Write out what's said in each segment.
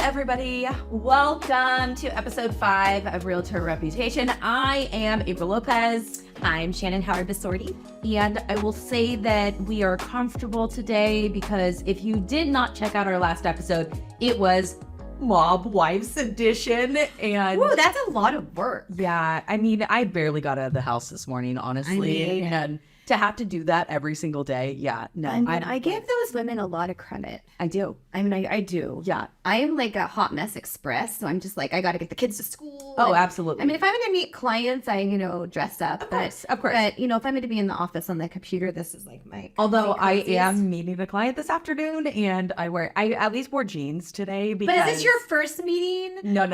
everybody. Welcome to episode 5 of Realtor Reputation. I am Apryl Lopez. I'm Shannon Howard-Bisordi. And I will say that we are comfortable today because if you did not check out our last episode, it was Mob Wives Edition. And Ooh, that's a lot of work. yeah, I mean, I barely got out of the house this morning, honestly. And to have to do that every single day, yeah, no. I give those women a lot of credit. I do. I mean, I do. Yeah. I am like a hot mess express, so I'm just like, I got to get the kids to school. Oh, and, absolutely. I mean, if I'm going to meet clients, I, dress up. Of course. But, if I'm going to be in the office on the computer, this is like my... Although I am meeting a client this afternoon, and I at least wore jeans today because... But is this your first meeting? No.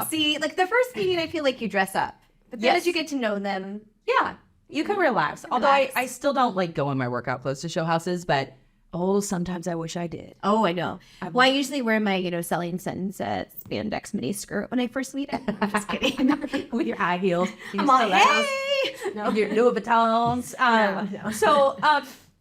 See, like the first meeting, I feel like you dress up. But then as you get to know them... Yeah. You can relax. Although I still don't like go in my workout clothes to show houses, but sometimes I wish I did. Oh, I know. Well, I usually wear my, selling sunset spandex mini skirt when I first meet it. I'm just kidding. With your high heels. I'm all, hey! No, your Louis Vuittons.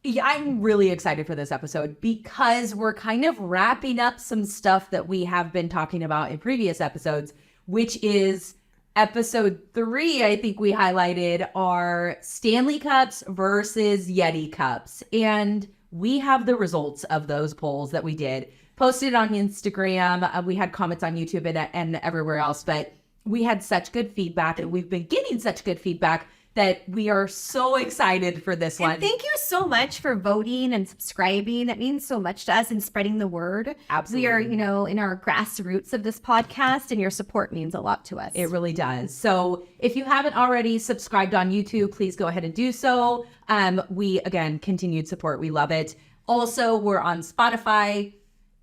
Yeah, I'm really excited for this episode because we're kind of wrapping up some stuff that we have been talking about in previous episodes, which is... Episode 3, I think we highlighted are Stanley Cups versus Yeti Cups. And we have the results of those polls that we did. Posted on Instagram. We had comments on YouTube and everywhere else. But we had such good feedback, and we've been getting such good feedback that we are so excited for this one. And thank you so much for voting and subscribing. That means so much to us and spreading the word. Absolutely. We are, in our grassroots of this podcast, and your support means a lot to us. It really does. So if you haven't already subscribed on YouTube, please go ahead and do so. Again, continued support. We love it. Also, we're on Spotify,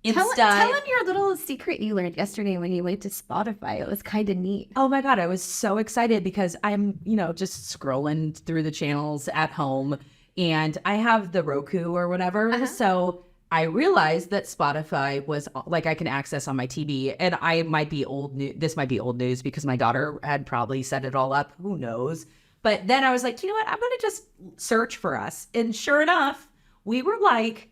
Insta. Tell them your little secret you learned yesterday when you went to Spotify. It was kind of neat. Oh my God, I was so excited because I'm, just scrolling through the channels at home and I have the Roku or whatever. Uh-huh. So I realized that Spotify was like I can access on my TV, and I might be old news. This might be old news because my daughter had probably set it all up. Who knows? But then I was like, you know what? I'm going to just search for us. And sure enough, we were like,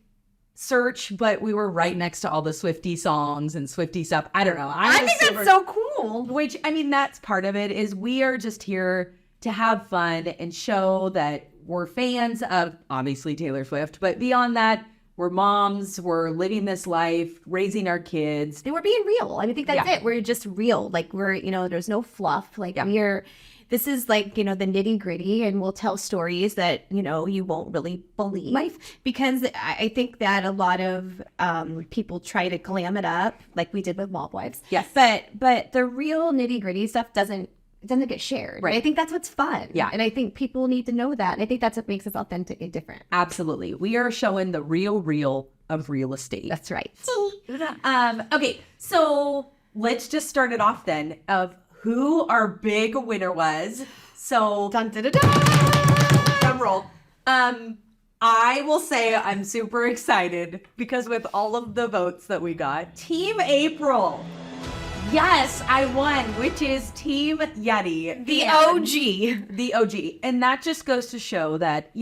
search, but we were right next to all the Swiftie songs and Swiftie stuff. I don't know. I think that's so cool. Which, I mean, that's part of it, is we are just here to have fun and show that we're fans of, obviously, Taylor Swift. But beyond that, we're moms. We're living this life, raising our kids. And we're being real. I think that's it. We're just real. Like, we're, there's no fluff. Like, this is like, the nitty gritty, and we'll tell stories that, you won't really believe, because I think that a lot of people try to glam it up like we did with Mob Wives. Yes. But the real nitty gritty stuff doesn't get shared. Right. I think that's what's fun. Yeah. And I think people need to know that. And I think that's what makes us authentic and different. Absolutely. We are showing the real of real estate. That's right. Okay. So let's just start it off then of who our big winner was. So, dun, dun, dun, dun. Drum roll. I will say I'm super excited because with all of the votes that we got, Team Apryl. Yes, I won, which is Team Yeti. The OG. The OG. And that just goes to show that,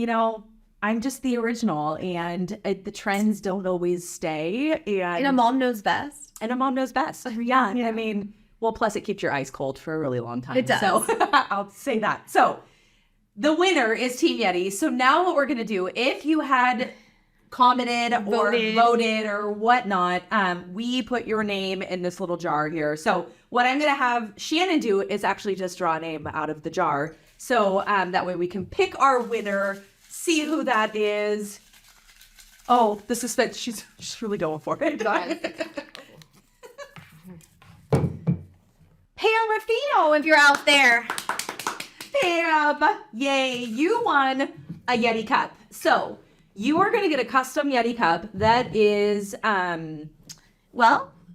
I'm just the original, and the trends don't always stay. And a mom knows best. And a mom knows best. Yeah. I mean... Well, plus it keeps your ice cold for a really long time. It does. So I'll say that. So the winner is Team Yeti. So now what we're going to do, if you had commented or voted or whatnot, we put your name in this little jar here. So what I'm going to have Shannon do is actually just draw a name out of the jar. So that way we can pick our winner, see who that is. Oh, the suspense. She's really going for it. Pam Ruffino, if you're out there. Pam, yay, you won a Yeti cup. So you are going to get a custom Yeti cup that is,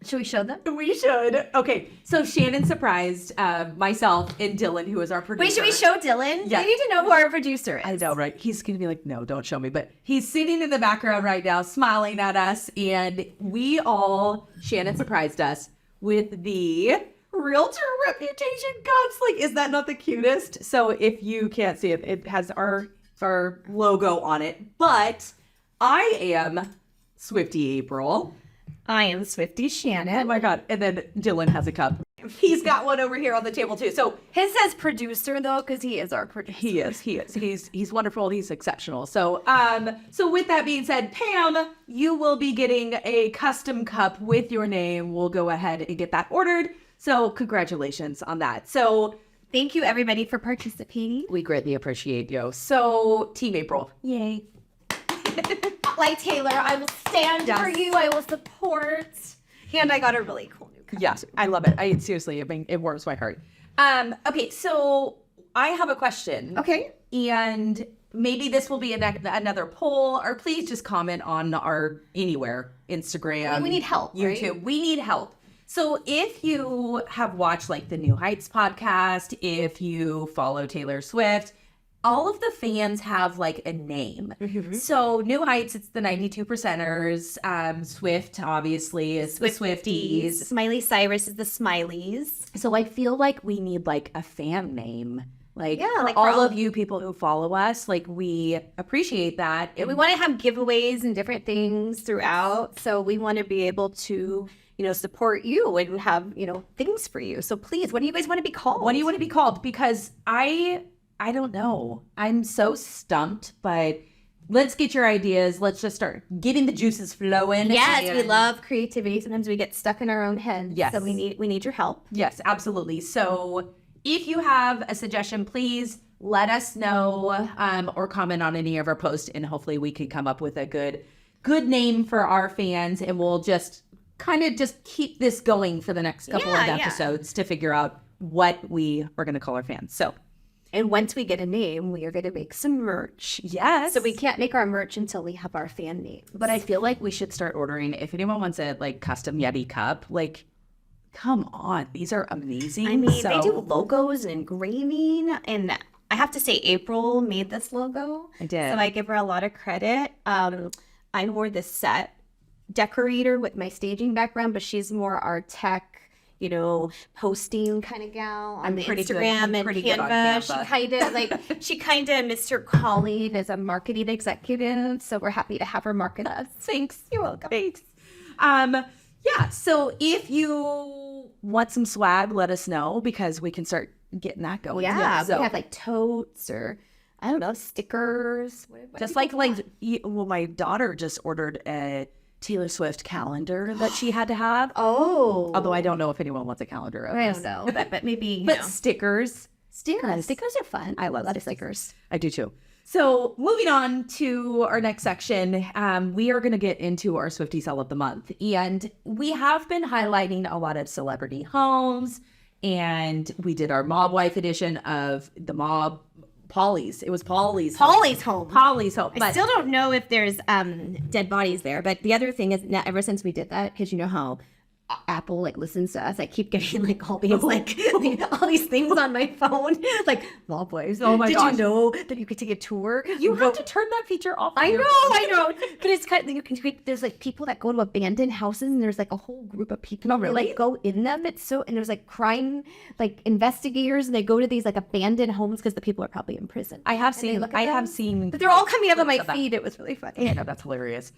should we show them? We should. Okay, so Shannon surprised myself and Dylan, who is our producer. Wait, should we show Dylan? Yeah. We need to know who our producer is. I know, right? He's going to be like, no, don't show me. But he's sitting in the background right now, smiling at us. And Shannon surprised us with the Realtor Reputation cups. Like, is that not the cutest? So if you can't see it, it has our logo on it. But I am Swiftie Apryl. I am Swifty Shannon. Oh my God. And then Dylan has a cup. He's got one over here on the table too. So his says producer though, because he is our producer. he is. He's wonderful. He's exceptional. So so with that being said, Pam, you will be getting a custom cup with your name. We'll go ahead and get that ordered. So congratulations on that. So thank you everybody for participating. we greatly appreciate you. So Team Apryl. Yay. Like Taylor, I will stand for you. I will support. And I got a really cool new cup. Yes, I love it. Seriously, I mean, it warms my heart. Okay, so I have a question. Okay. And maybe this will be another poll, or please just comment on our anywhere, Instagram. We need help, YouTube. right? We need help. So if you have watched like the New Heights podcast, if you follow Taylor Swift, all of the fans have like a name. Mm-hmm. So New Heights, it's the 92%ers. Swift, obviously, is the Swifties. Smiley Cyrus is the Smileys. So I feel like we need like a fan name. Like, Yeah, for like for all all- of you people who follow us, like we appreciate that. And we want to have giveaways and different things throughout. So we want to be able to, support you and have, things for you. So please, what do you guys want to be called? What do you want to be called? Because I don't know. I'm so stumped, but let's get your ideas. Let's just start getting the juices flowing. Yes, we And- love creativity. Sometimes we get stuck in our own heads. Yes. So we need your help. Yes, absolutely. So if you have a suggestion, please let us know or comment on any of our posts, and hopefully we can come up with a good name for our fans, and we'll just kind of just keep this going for the next couple of Yeah. episodes to figure out what we are going to call our fans. So And once we get a name, we are going to make some merch. yes. So we can't make our merch until we have our fan name. But I feel like we should start ordering. If anyone wants a like custom Yeti cup, like, come on, these are amazing. I mean, So- they do logos and engraving, and I have to say, Apryl made this logo. I did. So I give her a lot of credit. I wore this set decorator with my staging background, but she's more our tech, posting kind of gal on the pretty good. Instagram I'm and pretty good on Canva. Canva. She kind of missed her calling as a marketing executive. So we're happy to have her market us. Thanks. You're welcome. Thanks. Yeah, so if you want some swag, let us know because we can start getting that going. Yeah, So we have like totes or I don't know, stickers. What just do like people want? well, my daughter just ordered a Taylor Swift calendar that she had to have. Oh, Although I don't know if anyone wants a calendar of I this. don't know, but maybe But stickers. stickers. Stickers are fun. I love stickers. I do too. So moving on to our next section, we are going to get into our Swiftie Sell of the Month. And we have been highlighting a lot of celebrity homes. And we did our Mob Wife edition of the Mob Polly's. It was Polly's home. Polly's home. Polly's home. I But still don't know if there's dead bodies there, but the other thing is, now, ever since we did that, because you know how Apple listens to us, I keep getting all these all these things on my phone, like Mob Wives. Oh my Did gosh. you know that you could take a tour? you have to turn that feature off. I know. But it's kind of, there's people that go to abandoned houses and there's a whole group of people that go in them. And there's crime, investigators, and they go to these abandoned homes because the people are probably in prison. I have they seen, look at I have them. seen. But they're all coming up on my clips of that. feed. It was really funny. Yeah, that's hilarious.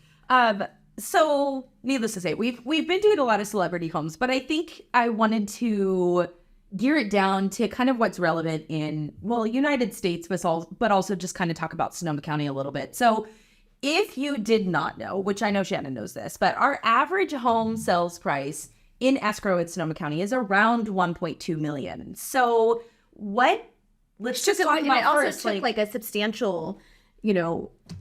So needless to say, we've been doing a lot of celebrity homes, but I think I wanted to gear it down to kind of what's relevant in, United States, but also just kind of talk about Sonoma County a little bit. So if you did not know, which I know Shannon knows this, but our average home sales price in escrow in Sonoma County is around 1.2 million. So let's just talk And about it also first, took a substantial,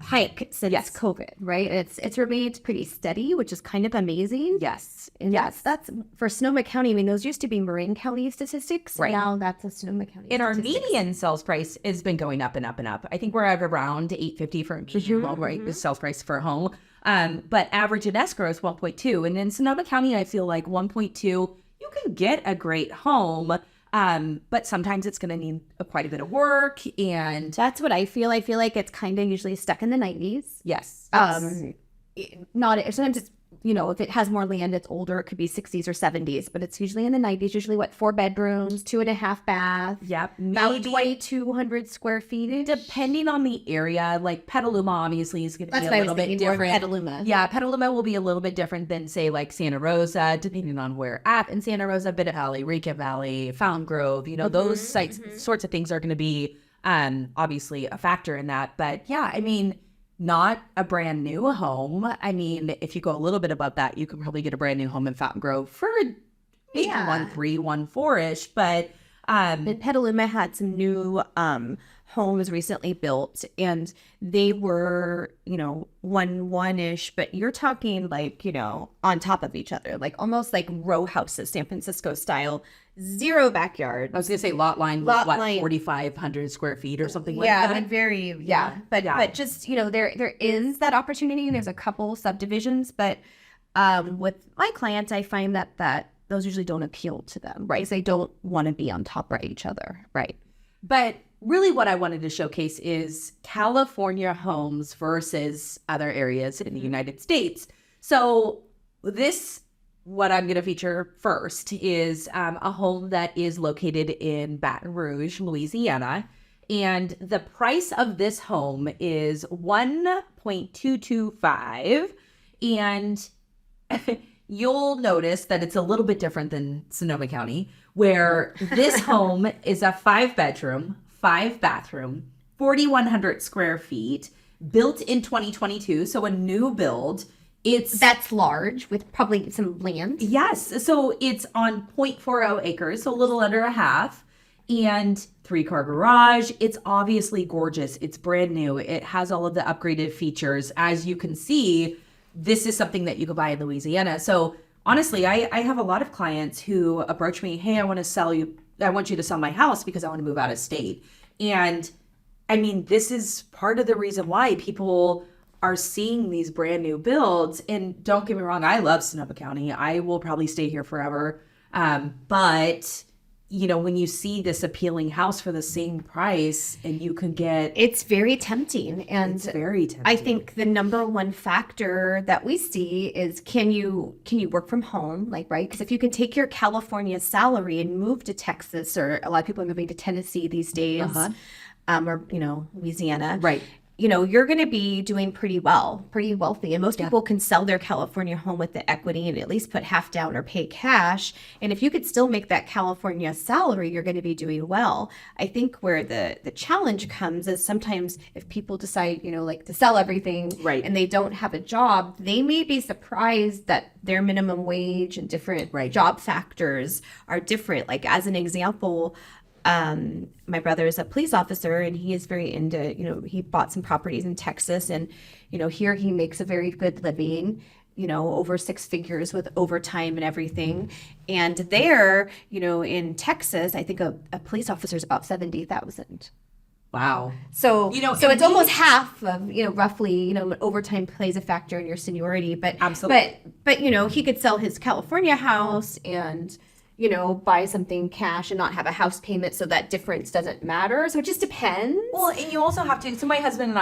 hike since Yes. COVID, right? It's remained pretty steady, which is kind of amazing. yes. And that's for Sonoma County. I mean, those used to be Marin County statistics. Right. Now that's a Sonoma County. And our statistics. median sales price has been going up and up and up. I think we're at around $850 for a median home, right? The sales price for a home. But average in escrow is 1.2. And in Sonoma County, I feel like 1.2, you can get a great home. But sometimes it's going to need quite a bit of work. And That's what I feel. I feel like it's kind of usually stuck in the 90s. yes, Not sometimes it's if it has more land, it's older, it could be 60s or 70s, but it's usually in the 90s, usually 4 bedrooms, 2.5 baths. Yep. About 2,200 square feet. Depending on the area, like Petaluma obviously is going to be a what I little was bit thinking, more different. Petaluma. Yeah, Petaluma will be a little bit different than say like Santa Rosa, depending on where at in Santa Rosa, Bit Valley, Rica Valley, Fountain Grove, those sorts of things are going to be obviously a factor in that. But yeah, I mean, not a brand new home. I mean, if you go a little bit above that, you can probably get a brand new home in Fountain Grove for maybe 1.3, 1.4-ish. But And Petaluma had some new homes recently built, and they were, 1-1-ish, but you're talking like, on top of each other, like almost like row houses, San Francisco style, 0 backyard. I was going to say lot line was 4,500 square feet or something like that. But just, there is that opportunity, and there's a couple subdivisions, but with my clients, I find that those usually don't appeal to them, right? They don't want to be on top of each other, right? But really what I wanted to showcase is California homes versus other areas in the United States. So what I'm going to feature first is a home that is located in Baton Rouge, Louisiana. And the price of this home is $1.225. And you'll notice that it's a little bit different than Sonoma County, where this home is a 5-bedroom, 5-bathroom, 4,100 square feet, built in 2022. So a new build. That's large with probably some land. Yes. So it's on 0.40 acres, so a little under a half, and 3-car garage. It's obviously gorgeous. It's brand new. It has all of the upgraded features. As you can see, this is something that you could buy in Louisiana. So honestly, I have a lot of clients who approach me, hey, I want you to sell my house because I want to move out of state. And I mean, this is part of the reason why people are seeing these brand new builds. And don't get me wrong, I love Sonoma County. I will probably stay here forever. But when you see this appealing house for the same price and you can get... It's very tempting. And it's very tempting. I think the number one factor that we see is can you work from home, right? Because if you can take your California salary and move to Texas, or a lot of people are moving to Tennessee these days, or, Louisiana. Right. You're going to be doing pretty wealthy. And most people can sell their California home with the equity and at least put half down or pay cash. And if you could still make that California salary, you're going to be doing well. I think where the challenge comes is sometimes if people decide, to sell everything, right, and they don't have a job, they may be surprised that their minimum wage and different job factors are different. Like as an example, my brother is a police officer, and he is very into, he bought some properties in Texas, and, here he makes a very good living, over 6 figures with overtime and everything. And there, in Texas, I think a police officer is about $70,000. Wow. So, so it's almost half of, roughly, overtime plays a factor in your seniority, but absolutely. But, he could sell his California house and, buy something cash and not have a house payment, so that difference doesn't matter. So it just depends. Well, and you also have to, so my husband and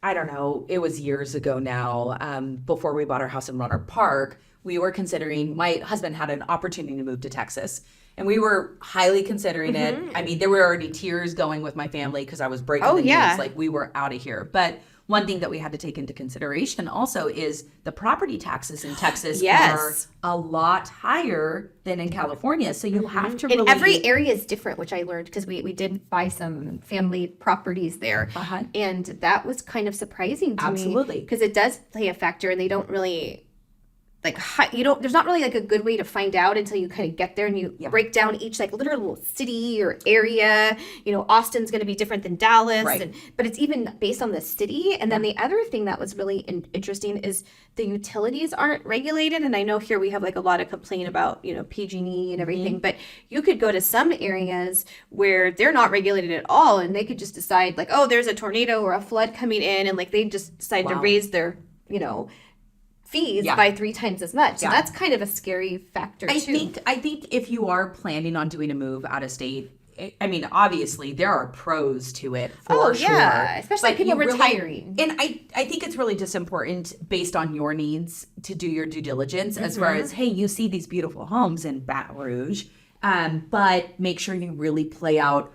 I don't know, it was years ago now, before we bought our house in Runner Park, we were considering, my husband had an opportunity to move to Texas, and we were highly considering it. I mean, there were already tears going with my family because I was breaking the news, like we were out of here. But one thing that we had to take into consideration also is the property taxes in Texas are a lot higher than in California. So you have to really... And every area is different, which I learned because we did buy some family properties there. And that was kind of surprising to me. Because it does play a factor, and they don't really... there's not really a good way to find out until you kind of get there and you break down each literal city or area. Austin's going to be different than Dallas, but it's even based on the city. And then the other thing that was really interesting is the utilities aren't regulated. And I know here we have a lot of complaint about, PG&E and everything, but you could go to some areas where they're not regulated at all. And they could just decide there's a tornado or a flood coming in, and they just decide to raise their, fees by 3 times as much. So that's kind of a scary factor too. I think if you are planning on doing a move out of state, I mean, obviously there are pros to it for sure. Especially but people you retiring. And I think it's really just important based on your needs to do your due diligence as far as, hey, you see these beautiful homes in Baton Rouge, but make sure you really play out,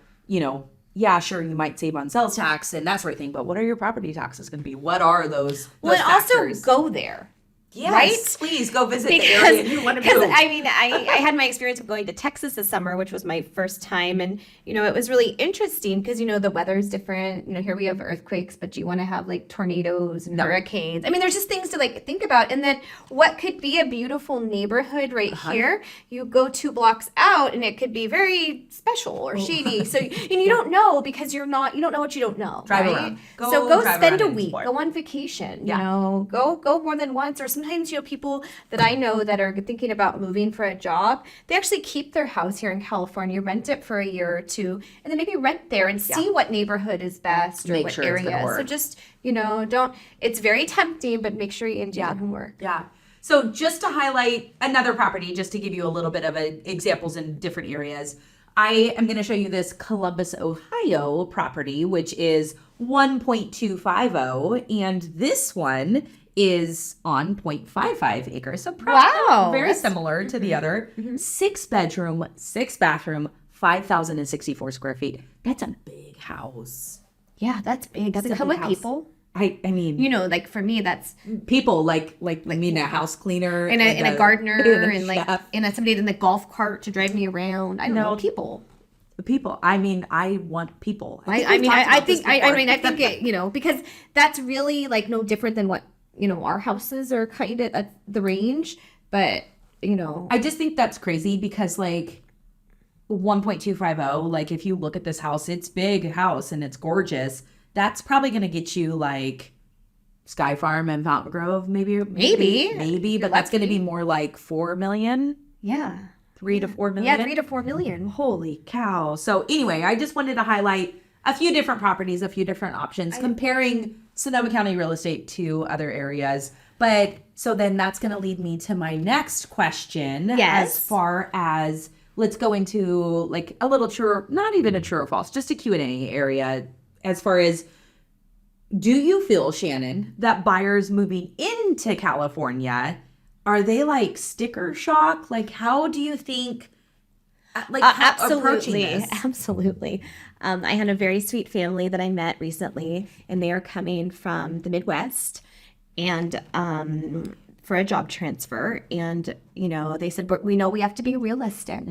yeah, sure, you might save on sales tax and that sort of thing, but what are your property taxes going to be? What are those factors? Also go there. Yes, right? Please go visit the area you want to move. I mean, I had my experience of going to Texas this summer, which was my first time. And, it was really interesting because, the weather is different. Here we have earthquakes, but do you want to have like tornadoes and hurricanes? I mean, there's just things to like think about. And then what could be a beautiful neighborhood right here, you go 2 blocks out and it could be very special or shady. So, you don't know because you don't know what you don't know. Drive right? around. Go spend a week. Explore. Go on vacation. Go more than once. Or sometimes, people that I know that are thinking about moving for a job, they actually keep their house here in California, rent it for a year or 2, and then maybe rent there and see what neighborhood is best or Make what sure area. So just, it's very tempting, but make sure you do your homework. Yeah. So just to highlight another property, just to give you a little bit of examples in different areas, I am going to show you this Columbus, Ohio property, which is 1.250, and this one is on 0.55 acres. So very similar to the other. 6 bedroom, 6 bathroom, 5,064 square feet. That's a big house. Yeah, that's big. Does it come with people? I mean, like for me, that's people like a house cleaner and a gardener and chef. Somebody in the golf cart to drive me around. I don't know, people. People. I mean, I want people. I think it, because that's really like no different than what, our houses are kind of at the range, but I just think that's crazy because like 1.250, like if you look at this house, it's big house and it's gorgeous. That's probably going to get you like Sky Farm and Fountain Grove, maybe, but that's going to be more like 4 million. Yeah. 3 to 4 million. Yeah, 3 to 4 million. Holy cow. So anyway, I just wanted to highlight a few different properties, a few different options, comparing Sonoma County real estate to other areas. But so then that's going to lead me to my next question. Yes. As far as, let's go into like a little true, not even a true or false, just a Q&A area. As far as, do you feel, Shannon, that buyers moving into California, are they like sticker shock? Like, how do you think, approaching this? Absolutely. I had a very sweet family that I met recently, and they are coming from the Midwest and for a job transfer. And, they said, but we know we have to be realistic,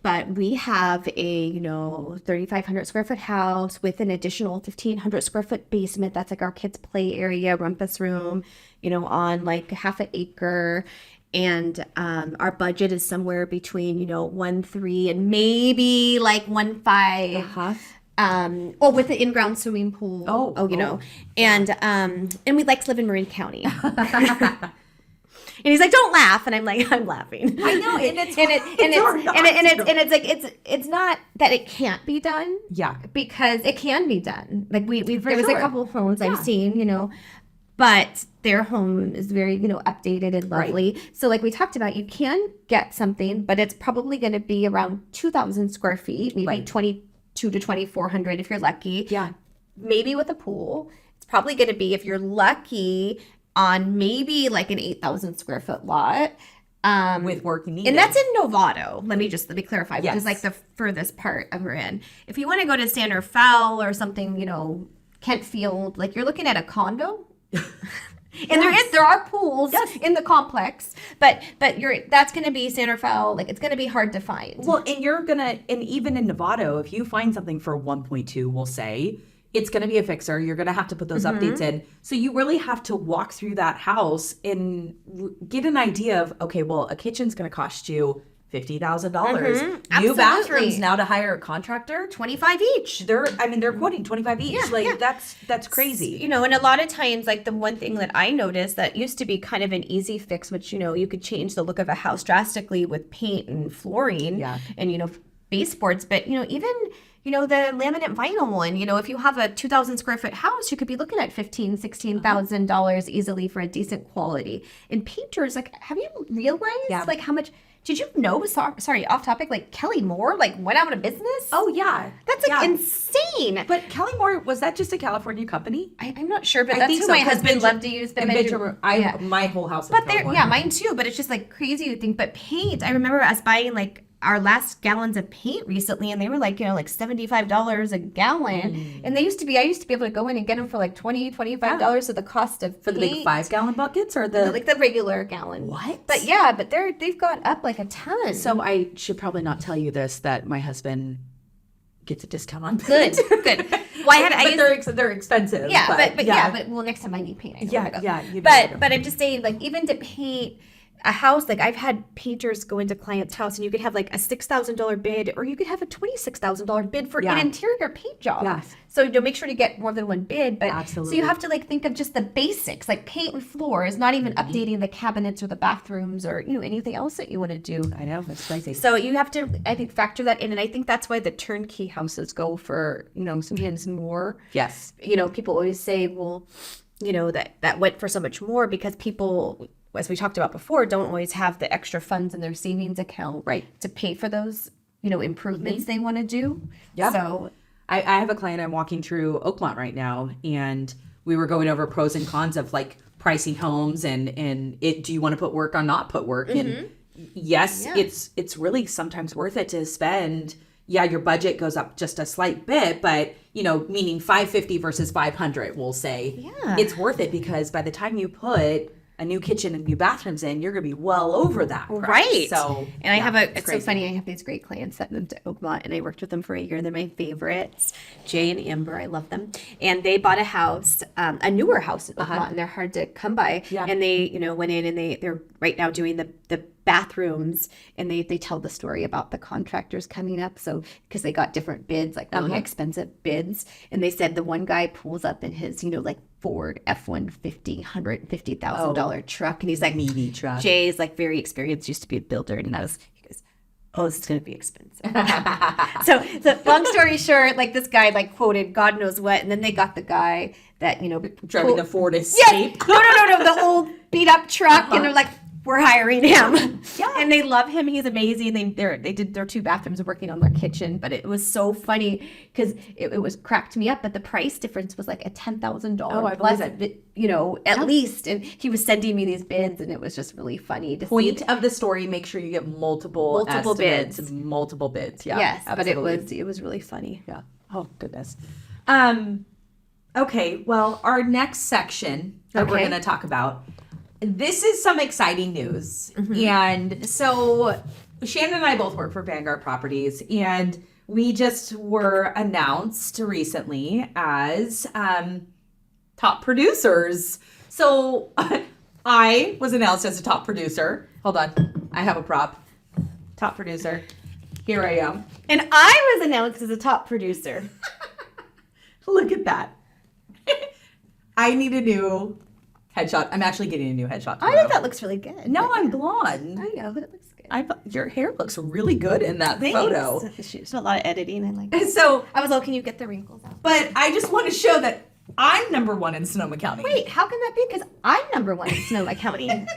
but we have a, 3,500 square foot house with an additional 1,500 square foot basement. That's like our kids' play area, rumpus room, on like half an acre. And our budget is somewhere between, 1.3 and maybe like 1.5. With the in-ground swimming pool. And we like to live in Marin County. And he's like, "Don't laugh," and I'm like, "I'm laughing." I know, and it's not that it can't be done. Yeah, because it can be done. Like there was a couple of homes I've seen, but their home is very, updated and lovely. Right. So like we talked about, you can get something, but it's probably going to be around 2,000 square feet, maybe 2,200 to 2,400 if you're lucky. Yeah, maybe with a pool. It's probably going to be, if you're lucky, on maybe like an 8,000 square foot lot. With work needed. And that's in Novato. Let me clarify, which is like the furthest part of we're in. If you want to go to San Rafael or something, Kentfield, like you're looking at a condo. And there are pools in the complex, but that's going to be San Rafael. Like it's going to be hard to find. Well, and even in Novato, if you find something for 1.2, we'll say, it's going to be a fixer. You're going to have to put those updates in. So you really have to walk through that house and get an idea of, okay, well, a kitchen's going to cost you $50,000. New bathrooms now to hire a contractor, $25 each. They're quoting $25 each. That's crazy. And a lot of times, like the one thing that I noticed that used to be kind of an easy fix, which you could change the look of a house drastically with paint and flooring. Yeah. And baseboards, but even the laminate vinyl, and if you have a 2,000 square foot house, you could be looking at $15,000-$16,000 easily for a decent quality. And painters, like, have you realized like how much? Did you know? Sorry, off topic. Like Kelly Moore, like went out of business. Oh yeah, that's like insane. But Kelly Moore, was that just a California company? I'm not sure, but that's who my husband loved to use. My whole house. But mine too. But it's just like crazy to think. But paint, I remember us buying like our last gallons of paint recently, and they were like, like $75 a gallon. And I used to be able to go in and get them for like $25 so the cost of for the big 5-gallon buckets or the like the regular gallon. What? But they've gone up like a ton. So I should probably not tell you this, that my husband gets a discount on paint. Good. Well, they're expensive. Yeah, but next time I need paint. But I'm just saying, like, even to paint a house, like I've had painters go into clients' house and you could have like a $6,000 bid, or you could have a $26,000 bid for an interior paint job. Yes. So make sure to get more than one bid. But absolutely. So you have to like think of just the basics, like paint and floors, not even updating the cabinets or the bathrooms or anything else that you want to do. I know, it's crazy. So you have to, I think, factor that in, and I think that's why the turnkey houses go for sometimes more. Yes. People always say, well, that went for so much more because people, as we talked about before, don't always have the extra funds in their savings account to pay for those improvements they want to do. Yeah. So I have a client I'm walking through Oakmont right now, and we were going over pros and cons of like pricing homes and do you want to put work or not put work? And yes, it's really sometimes worth it to spend. Yeah, your budget goes up just a slight bit, but meaning $550 versus $500, we'll say. Yeah. It's worth it because by the time you put a new kitchen and new bathrooms in, you're going to be well over that price. Right. So, and it's so funny. I have these great clients that moved to Oakmont, and I worked with them for a year. They're my favorites, Jay and Amber. I love them. And they bought a house, a newer house in Oakmont, and they're hard to come by. Yeah. And they, went in, and they're right now doing the bathrooms, and they tell the story about the contractors coming up. So because they got different bids, like really expensive bids, and they said the one guy pulls up in his like Ford F-150 $150,000 truck, and he's like, meaty truck. Jay's like very experienced, used to be a builder, and he goes, oh, this is going to be expensive. so long story short, like this guy like quoted God knows what, and then they got the guy that driving the Ford Escape. No, the old beat up truck, and they're like, we're hiring him. Yeah. And they love him. He's amazing. They did their 2 bathrooms working on their kitchen, but it was so funny because it was cracked me up, but the price difference was like a $10,000 plus, at least. And he was sending me these bids, and it was just really funny to Point of the story, make sure you get multiple bids. Multiple bids. Yeah. Yes, absolutely. But it was really funny. Yeah. Oh, goodness. Okay, well, our next section that we're going to talk about, this is some exciting news. And so Shannon and I both work for Vanguard Properties, and we just were announced recently as top producers. So I was announced as a top producer. Hold on. I have a prop. Top producer. Here I am. And I was announced as a top producer. Look at that. I need a new headshot. I'm actually getting a new headshot tomorrow. I think that looks really good. No, I'm blonde. I know, but it looks good. Your hair looks really good in that photo. There's a lot of editing. I like it. So I was like, can you get the wrinkles out? But I just want to show that I'm number 1 in Sonoma County. Wait, how can that be? Because I'm number 1 in Sonoma County.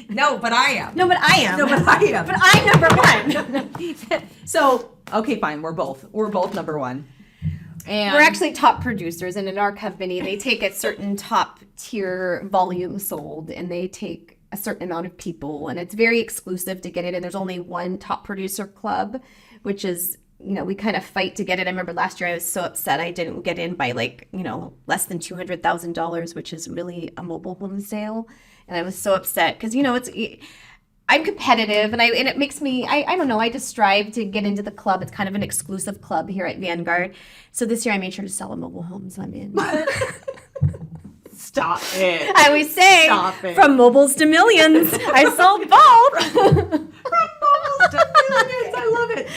No, but I am. No, but I am. No, but I am. But I'm number 1. So, okay, fine. We're both number 1. And we're actually top producers, and in our company, they take a certain top tier volume sold, and they take a certain amount of people, and it's very exclusive to get it. And there's only one top producer club, which is, we kind of fight to get it. I remember last year I was so upset I didn't get in by less than $200,000, which is really a mobile home sale. And I was so upset because, I'm competitive, and it makes me, I don't know, I just strive to get into the club. It's kind of an exclusive club here at Vanguard. So this year I made sure to sell a mobile home, so I'm in. Stop it. I always say, from mobiles to millions, I sold both. From mobiles to millions, I love it.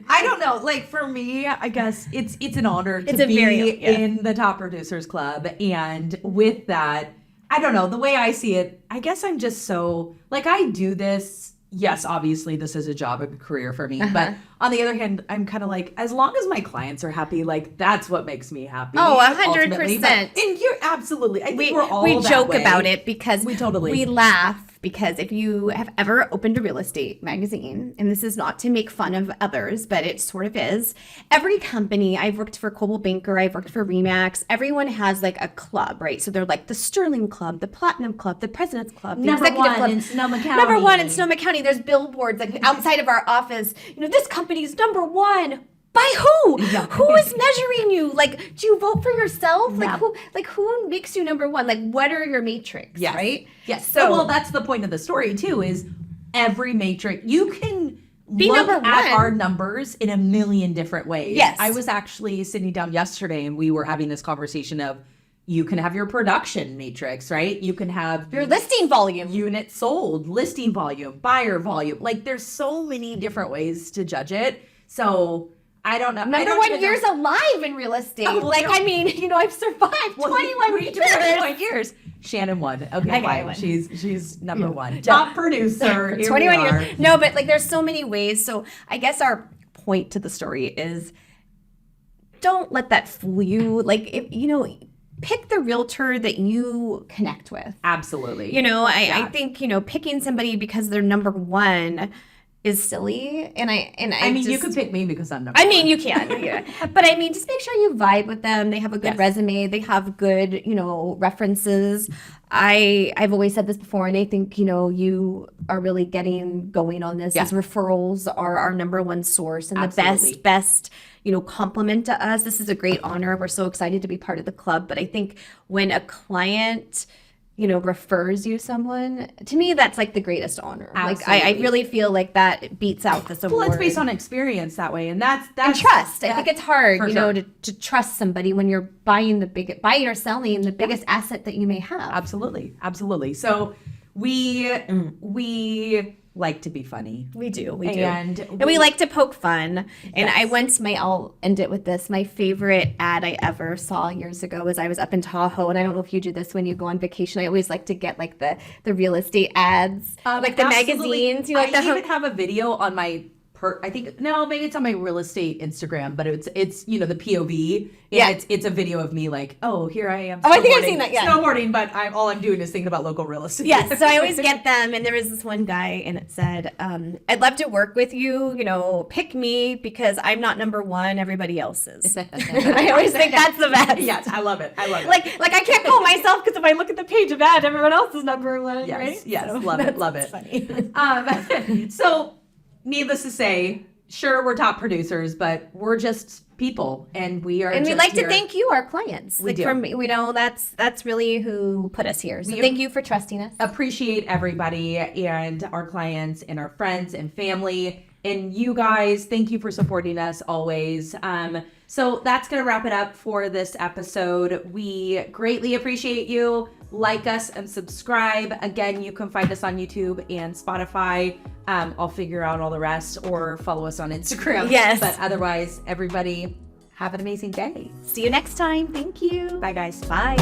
I don't know, like for me, I guess it's an honor to be in the top producers club, and with that, I don't know, the way I see it, I guess I'm just so, like, I do this yes, obviously this is a job, a career for me. But on the other hand, I'm kind of like, as long as my clients are happy, like that's what makes me happy. Oh, 100%. ultimately. And you're absolutely, I think we're all we that joke way. about it because we we laugh because if you have ever opened a real estate magazine, and this is not to make fun of others, but it sort of is, every company, I've worked for Coldwell Banker, I've worked for Remax, everyone has like a club, right? So they're like the Sterling Club, the Platinum Club, the President's Club, the Number Executive one Club. in Sonoma County. Number one in Sonoma County. There's billboards like outside of our office. You know, this company's number one. By who? Yeah. Who is measuring you? Like, do you vote for yourself? Yeah. Who makes you number one? Like, what are your matrix? Yes. Right? Yes. So, well, that's the point of the story too, is every matrix, you can Be look number at one. our numbers in a million different ways. Yes. I was actually sitting down yesterday and we were having this conversation of, you can have your production matrix, right? You can have your listing volume. units sold, listing volume, buyer volume. Like there's so many different ways to judge it. So I don't know. Number 1 years alive in real estate. Oh, like, no. I mean, you know, I've survived 21 years. 21 years. Shannon won. Okay, I fine. won. She's number one. Top producer. Here 21 we are. years. No, but like there's so many ways. So I guess our point to the story is don't let that fool you. Like, if, you know, pick the realtor that you connect with. Absolutely. You know, I think, you know, picking somebody because they're number one is silly. And I mean, just, you could pick me because I'm number I mean, one. you can, yeah. But I mean, just make sure you vibe with them. They have a good Yes. resume. They have good, you know, references. I've always said this before, and I think, you know, you are really getting going on this. Yeah. As referrals are our number one source and Absolutely. the best, you know, compliment to us. This is a great honor. We're so excited to be part of the club. But I think when a client, you know, refers you someone, to me, that's like the greatest honor. Like, I Absolutely. really feel like that beats out this award. Well, it's based on experience that way, and that's And trust. I that- think it's hard, for you know, sure. to trust somebody when you're buying or selling the biggest asset that you may have. Absolutely. So we like to be funny. We do. And we like to poke fun. And Yes. I'll end it with this. My favorite ad I ever saw years ago was I was up in Tahoe, and I don't know if you do this when you go on vacation. I always like to get like the real estate ads, like the Absolutely. magazines. You know, like I the even have a video on my I think maybe it's on my real estate Instagram, but it's you know, the POV. And Yeah. it's a video of me like, oh, here I am. Oh, I think I've snowboarding- seen that, yeah. Snowboarding, but all I'm doing is thinking about local real estate. Yes, so I always get them, and there was this one guy, and it said, "I'd love to work with you. You know, pick me because I'm not number one. Everybody else is." I always think that's the best. Yes, I love it. Like I can't call myself because if I look at the page of ad, everyone else is number one, Yes, right? yes, So love it, love it. Funny. So, needless to say, sure, we're top producers, but we're just people, and we are. And we'd just like to here. thank you, our clients. We Like do. from we know that's really who put us here. So We- thank you for trusting us. Appreciate everybody and our clients and our friends and family and you guys. Thank you for supporting us always. So that's going to wrap it up for this episode. We greatly appreciate you. Like us and subscribe. Again, you can find us on YouTube and Spotify. I'll figure out all the rest, or follow us on Instagram. Yes. But otherwise, everybody have an amazing day. See you next time. Thank you. Bye, guys. Bye.